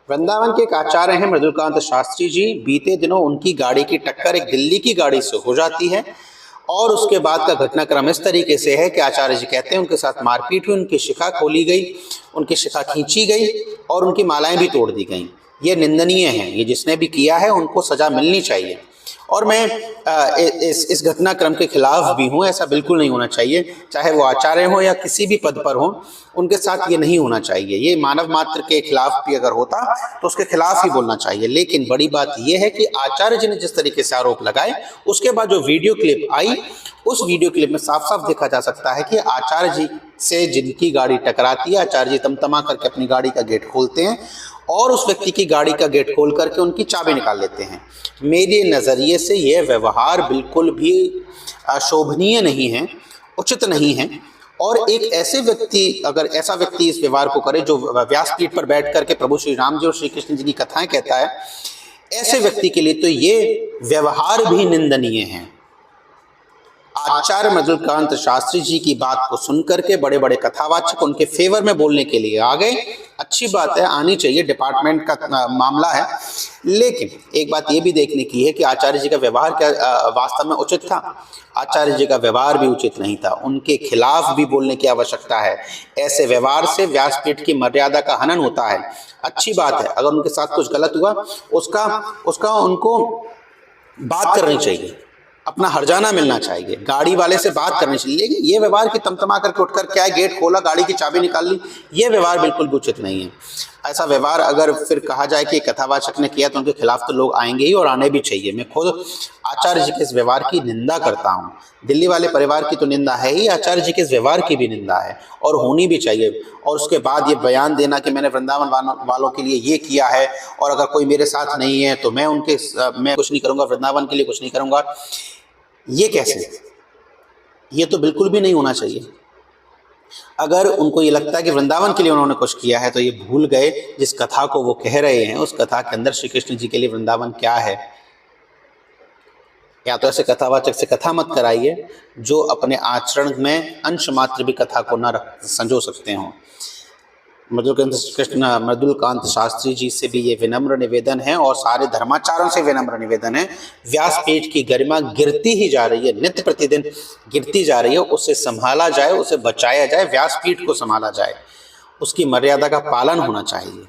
वृंदावन के एक आचार्य हैं मृदुलकांत शास्त्री जी। बीते दिनों उनकी गाड़ी की टक्कर एक दिल्ली की गाड़ी से हो जाती है और उसके बाद का घटनाक्रम इस तरीके से है कि आचार्य जी कहते हैं उनके साथ मारपीट हुई, उनकी शिखा खोली गई, उनकी शिखा खींची गई और उनकी मालाएं भी तोड़ दी गई। ये निंदनीय है, ये जिसने भी किया है उनको सजा मिलनी चाहिए और मैं इस घटनाक्रम के खिलाफ भी हूँ। ऐसा बिल्कुल नहीं होना चाहिए, चाहे वो आचार्य हो या किसी भी पद पर हो, उनके साथ ये नहीं होना चाहिए। ये मानव मात्र के खिलाफ भी अगर होता तो उसके खिलाफ ही बोलना चाहिए। लेकिन बड़ी बात यह है कि आचार्य जी ने जिस तरीके से आरोप लगाए, उसके बाद जो वीडियो क्लिप आई, उस वीडियो क्लिप में साफ साफ देखा जा सकता है कि आचार्य जी से जिनकी गाड़ी टकराती है, आचार्य जी तमतमा करके अपनी गाड़ी का गेट खोलते हैं और उस व्यक्ति की गाड़ी का गेट खोल करके उनकी चाबी निकाल लेते हैं। मेरे नज़रिए से यह व्यवहार बिल्कुल भी शोभनीय नहीं है, उचित नहीं है। और एक ऐसे व्यक्ति, अगर ऐसा व्यक्ति इस व्यवहार को करे जो व्यासपीठ पर बैठ करके प्रभु श्री राम जी और श्री कृष्ण जी की कथाएं कहता है, ऐसे व्यक्ति के लिए तो ये व्यवहार भी निंदनीय है। आचार्य मृदुलकांत शास्त्री जी की बात को सुनकर के बड़े बड़े कथावाचक उनके फेवर में बोलने के लिए आ गए। अच्छी बात है, आनी चाहिए, डिपार्टमेंट का मामला है। लेकिन एक बात ये भी देखने की है कि आचार्य जी का व्यवहार क्या वास्तव में उचित था? आचार्य जी का व्यवहार भी उचित नहीं था, उनके खिलाफ भी बोलने की आवश्यकता है। ऐसे व्यवहार से व्यासपीठ की मर्यादा का हनन होता है। अच्छी बात है, अगर उनके साथ कुछ गलत हुआ उसका उनको बात करनी चाहिए, अपना हर्जाना मिलना चाहिए, गाड़ी वाले से बात करनी चाहिए। लेकिन ये व्यवहार कि तमतमा करके उठकर क्या है, गेट खोला, गाड़ी की चाबी निकाल ली, ये व्यवहार बिल्कुल भी उचित नहीं है। ऐसा व्यवहार अगर फिर कहा जाए कि कथावाचक ने किया तो उनके खिलाफ तो लोग आएंगे ही और आने भी चाहिए। मैं खुद आचार्य जी के इस व्यवहार की निंदा करता हूँ। दिल्ली वाले परिवार की तो निंदा है ही, आचार्य जी के इस व्यवहार की भी निंदा है और होनी भी चाहिए। और उसके बाद ये बयान देना कि मैंने वृंदावन वालों के लिए ये किया है और अगर कोई मेरे साथ नहीं है तो मैं कुछ नहीं करूँगा, वृंदावन के लिए कुछ नहीं करूँगा, ये कैसे? ये तो बिल्कुल भी नहीं होना चाहिए। अगर उनको ये लगता है कि वृंदावन के लिए उन्होंने कुछ किया है तो ये भूल गए जिस कथा को वो कह रहे हैं, उस कथा के अंदर श्री कृष्ण जी के लिए वृंदावन क्या है। या तो ऐसे कथावाचक से कथा मत कराइए जो अपने आचरण में अंश मात्र भी कथा को न संजो सकते हों। मृदुलकांत शास्त्री जी से भी ये विनम्र निवेदन है और सारे धर्माचार्यों से विनम्र निवेदन है। व्यासपीठ की गरिमा गिरती ही जा रही है, नित्य प्रतिदिन गिरती जा रही है, उसे संभाला जाए, उसे बचाया जाए, व्यासपीठ को संभाला जाए, उसकी मर्यादा का पालन होना चाहिए।